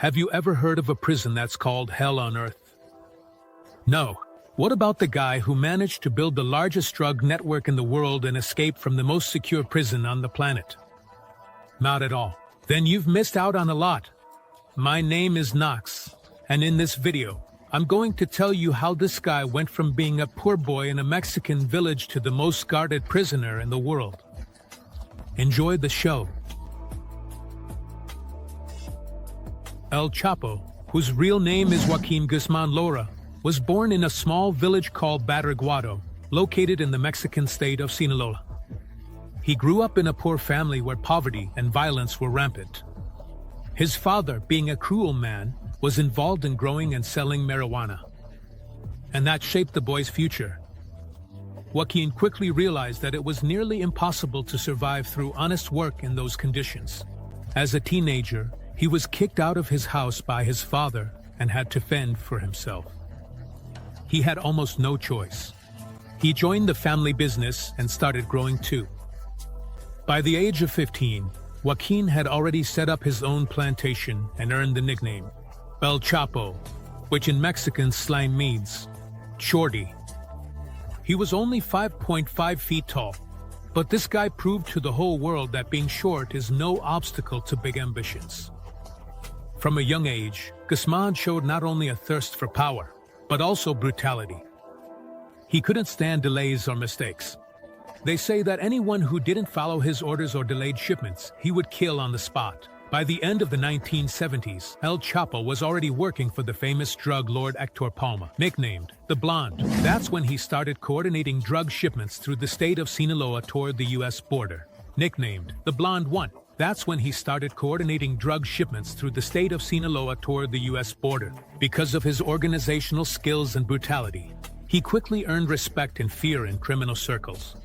Have you ever heard of a prison that's called Hell on Earth? No. What about the guy who managed to build the largest drug network in the world and escape from the most secure prison on the planet? Not at all. Then you've missed out on a lot. My name is Knox, and in this video, I'm going to tell you how this guy went from being a poor boy in a Mexican village to the most guarded prisoner in the world. Enjoy the show. El Chapo, whose real name is Joaquin Guzman Lora, was born in a small village called Badiraguado, located in the Mexican state of Sinaloa. He grew up in a poor family where poverty and violence were rampant. His father, being a cruel man, was involved in growing and selling marijuana. And that shaped the boy's future. Joaquin quickly realized that it was nearly impossible to survive through honest work in those conditions. As a teenager, he was kicked out of his house by his father and had to fend for himself. He had almost no choice. He joined the family business and started growing too. By the age of 15, Joaquin had already set up his own plantation and earned the nickname El Chapo, which in Mexican slang means shorty. He was only 5.5 feet tall, but this guy proved to the whole world that being short is no obstacle to big ambitions. From a young age, Guzman showed not only a thirst for power, but also brutality. He couldn't stand delays or mistakes. They say that anyone who didn't follow his orders or delayed shipments, he would kill on the spot. By the end of the 1970s, El Chapo was already working for the famous drug lord Hector Palma, nicknamed the Blonde. That's when he started coordinating drug shipments through the state of Sinaloa toward the U.S. border. Nicknamed the Blonde One. That's when he started coordinating drug shipments through the state of Sinaloa toward the U.S. border. Because of his organizational skills and brutality, he quickly earned respect and fear in criminal circles.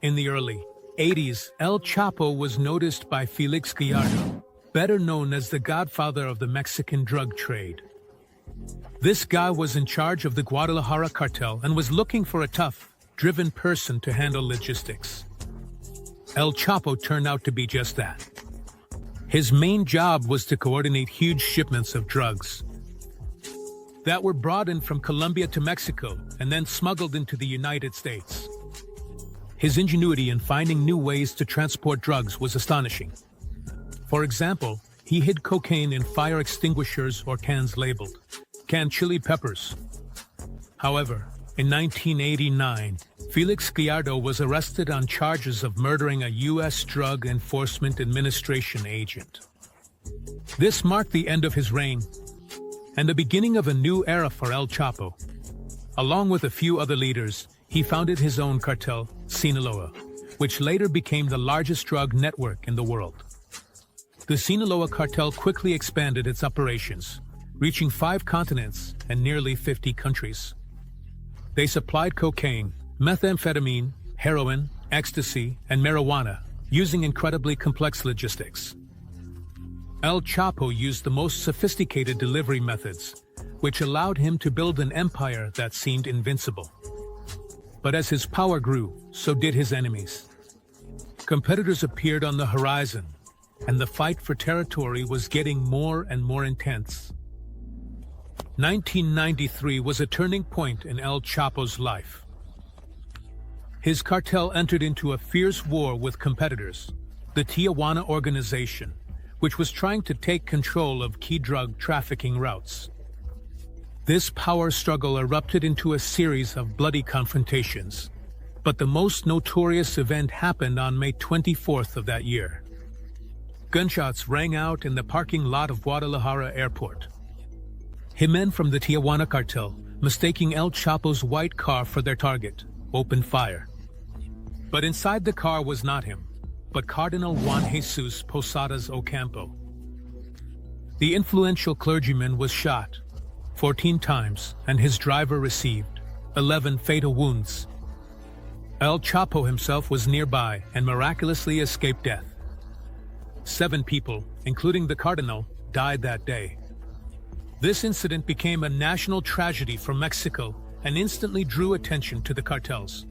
In the early 80s, El Chapo was noticed by Felix Gallardo, better known as the godfather of the Mexican drug trade. This guy was in charge of the Guadalajara cartel and was looking for a tough, driven person to handle logistics. El Chapo turned out to be just that. His main job was to coordinate huge shipments of drugs that were brought in from Colombia to Mexico and then smuggled into the United States. His ingenuity in finding new ways to transport drugs was astonishing. For example, he hid cocaine in fire extinguishers or cans labeled canned chili peppers. However, in 1989, Felix Gallardo was arrested on charges of murdering a U.S. Drug Enforcement Administration agent. This marked the end of his reign and the beginning of a new era for El Chapo. Along with a few other leaders, he founded his own cartel, Sinaloa, which later became the largest drug network in the world. The Sinaloa cartel quickly expanded its operations, reaching 5 continents and nearly 50 countries. They supplied cocaine, methamphetamine, heroin, ecstasy, and marijuana, using incredibly complex logistics. El Chapo used the most sophisticated delivery methods, which allowed him to build an empire that seemed invincible. But as his power grew, so did his enemies. Competitors appeared on the horizon, and the fight for territory was getting more and more intense. 1993 was a turning point in El Chapo's life. His cartel entered into a fierce war with competitors, the Tijuana organization, which was trying to take control of key drug trafficking routes. This power struggle erupted into a series of bloody confrontations, but the most notorious event happened on May 24th of that year. Gunshots rang out in the parking lot of Guadalajara Airport. Hitmen from the Tijuana cartel, mistaking El Chapo's white car for their target, opened fire. But inside the car was not him, but Cardinal Juan Jesus Posadas Ocampo. The influential clergyman was shot 14 times, and his driver received 11 fatal wounds. El Chapo himself was nearby and miraculously escaped death. 7 people, including the Cardinal, died that day. This incident became a national tragedy for Mexico and instantly drew attention to the cartels.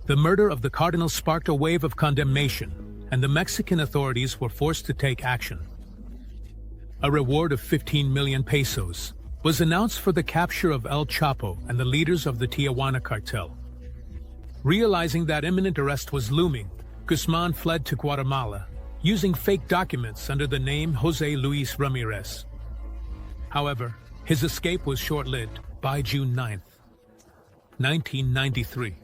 The murder of the Cardinal sparked a wave of condemnation, and the Mexican authorities were forced to take action. A reward of 15 million pesos was announced for the capture of El Chapo and the leaders of the Tijuana cartel. Realizing that imminent arrest was looming, Guzman fled to Guatemala, using fake documents under the name Jose Luis Ramirez. However, his escape was short-lived by June 9, 1993.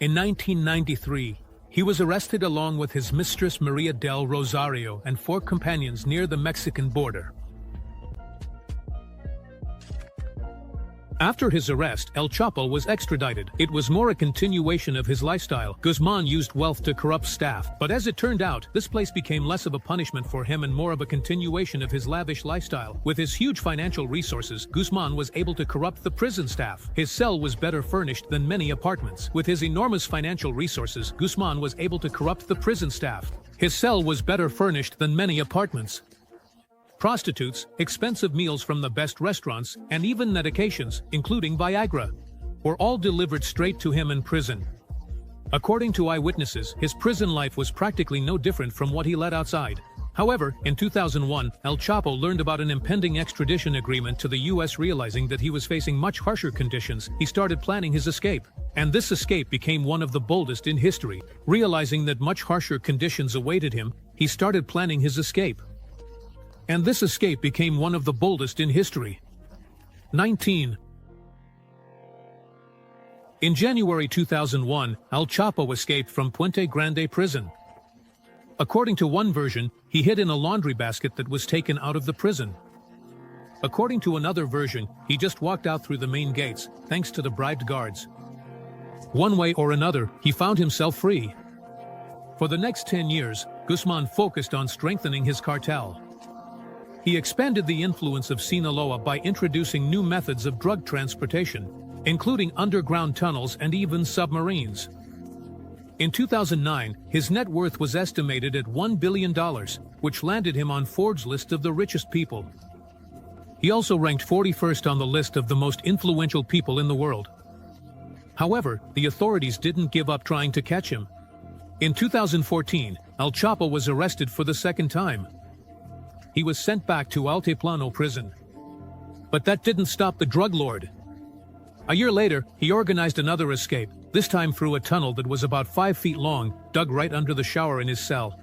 In 1993, he was arrested along with his mistress Maria del Rosario and 4 companions near the Mexican border. After his arrest, El Chapo was extradited. It was more a continuation of his lifestyle. Guzman used wealth to corrupt staff, but as it turned out, this place became less of a punishment for him and more of a continuation of his lavish lifestyle. With his huge financial resources, Guzman was able to corrupt the prison staff. His cell was better furnished than many apartments. With his enormous financial resources, Guzman was able to corrupt the prison staff. His cell was better furnished than many apartments. Prostitutes, expensive meals from the best restaurants, and even medications, including Viagra, were all delivered straight to him in prison. According to eyewitnesses, his prison life was practically no different from what he led outside. However, in 2001, El Chapo learned about an impending extradition agreement to the U.S. Realizing that he was facing much harsher conditions, he started planning his escape. And this escape became one of the boldest in history. Realizing that much harsher conditions awaited him, he started planning his escape. And this escape became one of the boldest in history. 19. In January 2001, El Chapo escaped from Puente Grande prison. According to one version, he hid in a laundry basket that was taken out of the prison. According to another version, he just walked out through the main gates, thanks to the bribed guards. One way or another, he found himself free. For the next 10 years, Guzman focused on strengthening his cartel. He expanded the influence of Sinaloa by introducing new methods of drug transportation, including underground tunnels and even submarines. In 2009, his net worth was estimated at $1 billion, which landed him on Forbes' list of the richest people. He also ranked 41st on the list of the most influential people in the world. However, the authorities didn't give up trying to catch him. In 2014, El Chapo was arrested for the second time. He was sent back to Altiplano prison. But that didn't stop the drug lord. A year later, he organized another escape, this time through a tunnel that was about 5 feet long, dug right under the shower in his cell.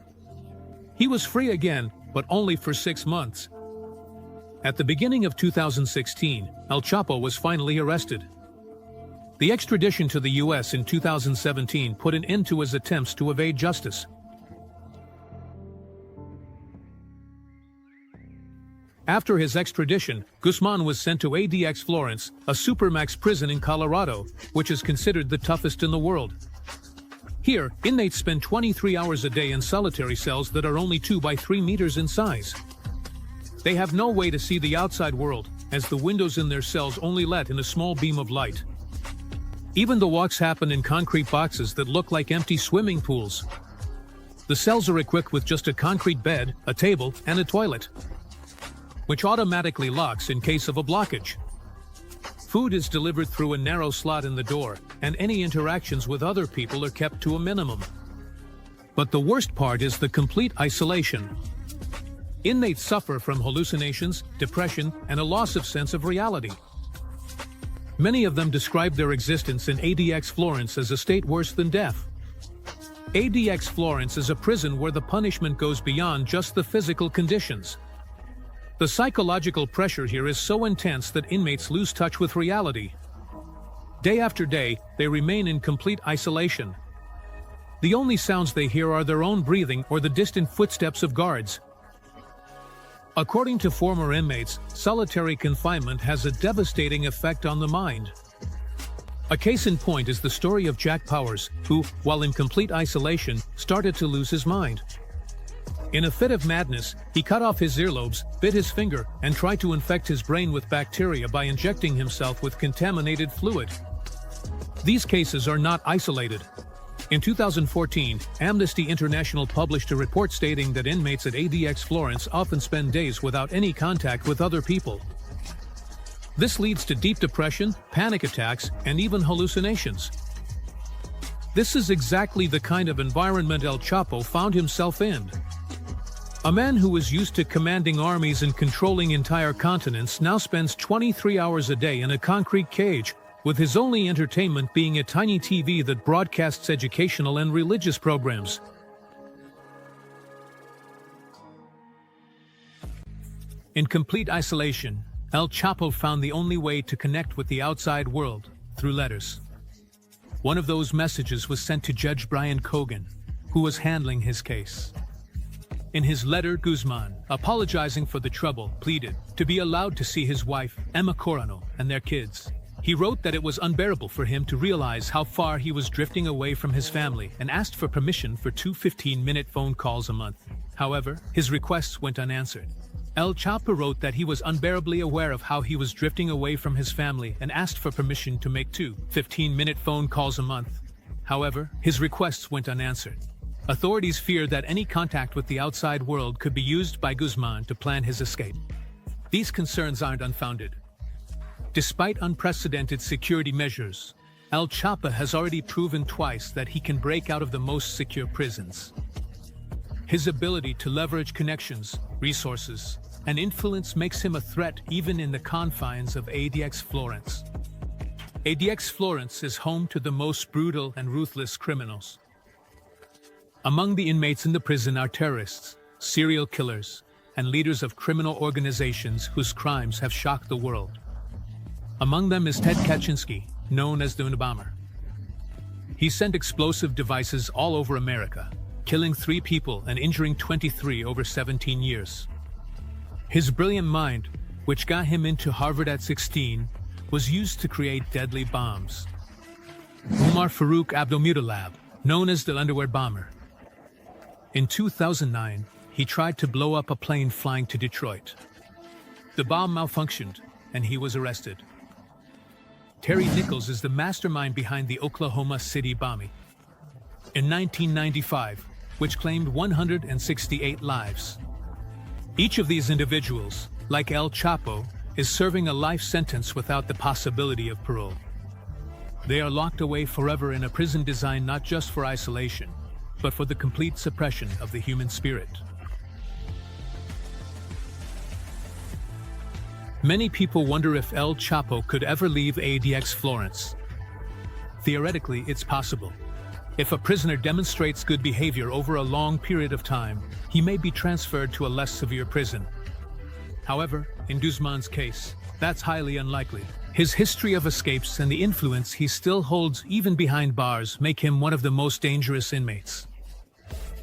He was free again, but only for 6 months. At the beginning of 2016, El Chapo was finally arrested. The extradition to the U.S. in 2017 put an end to his attempts to evade justice. After his extradition, Guzman was sent to ADX Florence, a supermax prison in Colorado, which is considered the toughest in the world. Here, inmates spend 23 hours a day in solitary cells that are only 2 by 3 meters in size. They have no way to see the outside world, as the windows in their cells only let in a small beam of light. Even the walks happen in concrete boxes that look like empty swimming pools. The cells are equipped with just a concrete bed, a table, and a toilet, which automatically locks in case of a blockage. Food is delivered through a narrow slot in the door, and any interactions with other people are kept to a minimum. But the worst part is the complete isolation. Inmates suffer from hallucinations, depression, and a loss of sense of reality. Many of them describe their existence in ADX Florence as a state worse than death. ADX Florence is a prison where the punishment goes beyond just the physical conditions. The psychological pressure here is so intense that inmates lose touch with reality. Day after day, they remain in complete isolation. The only sounds they hear are their own breathing or the distant footsteps of guards. According to former inmates, solitary confinement has a devastating effect on the mind. A case in point is the story of Jack Powers, who, while in complete isolation, started to lose his mind. In a fit of madness, he cut off his earlobes, bit his finger, and tried to infect his brain with bacteria by injecting himself with contaminated fluid. These cases are not isolated. In 2014, Amnesty International published a report stating that inmates at ADX Florence often spend days without any contact with other people. This leads to deep depression, panic attacks, and even hallucinations. This is exactly the kind of environment El Chapo found himself in. A man who was used to commanding armies and controlling entire continents now spends 23 hours a day in a concrete cage, with his only entertainment being a tiny TV that broadcasts educational and religious programs. In complete isolation, El Chapo found the only way to connect with the outside world, through letters. One of those messages was sent to Judge Brian Cogan, who was handling his case. In his letter, Guzman, apologizing for the trouble, pleaded to be allowed to see his wife, Emma Corano, and their kids. He wrote that it was unbearable for him to realize how far he was drifting away from his family and asked for permission for 2 15-minute phone calls a month. However, his requests went unanswered. El Chapo wrote that he was unbearably aware of how he was drifting away from his family and asked for permission to make 2 15-minute phone calls a month. However, his requests went unanswered. Authorities feared that any contact with the outside world could be used by Guzman to plan his escape. These concerns aren't unfounded. Despite unprecedented security measures, El Chapo has already proven twice that he can break out of the most secure prisons. His ability to leverage connections, resources, and influence makes him a threat even in the confines of ADX Florence. ADX Florence is home to the most brutal and ruthless criminals. Among the inmates in the prison are terrorists, serial killers, and leaders of criminal organizations whose crimes have shocked the world. Among them is Ted Kaczynski, known as the Unabomber. He sent explosive devices all over America, killing 3 people and injuring 23 over 17 years. His brilliant mind, which got him into Harvard at 16, was used to create deadly bombs. Omar Farouk Abdelmutalab, known as the Underwear Bomber. In 2009, he tried to blow up a plane flying to Detroit. The bomb malfunctioned, and he was arrested. Terry Nichols is the mastermind behind the Oklahoma City bombing in 1995, which claimed 168 lives. Each of these individuals, like El Chapo, is serving a life sentence without the possibility of parole. They are locked away forever in a prison designed not just for isolation, but for the complete suppression of the human spirit. Many people wonder if El Chapo could ever leave ADX Florence. Theoretically, it's possible. If a prisoner demonstrates good behavior over a long period of time, he may be transferred to a less severe prison. However, in Guzman's case, that's highly unlikely. His history of escapes and the influence he still holds even behind bars make him one of the most dangerous inmates.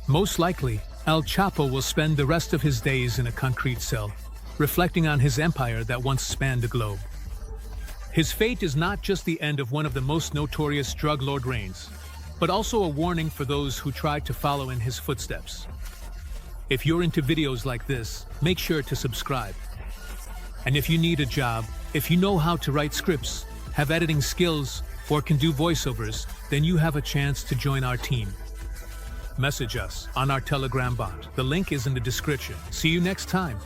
Most likely, El Chapo will spend the rest of his days in a concrete cell, reflecting on his empire that once spanned the globe. His fate is not just the end of one of the most notorious drug lord reigns, but also a warning for those who try to follow in his footsteps. If you're into videos like this, make sure to subscribe. And if you need a job, if you know how to write scripts, have editing skills, or can do voiceovers, then you have a chance to join our team. Message us on our Telegram bot. The link is in the description. See you next time.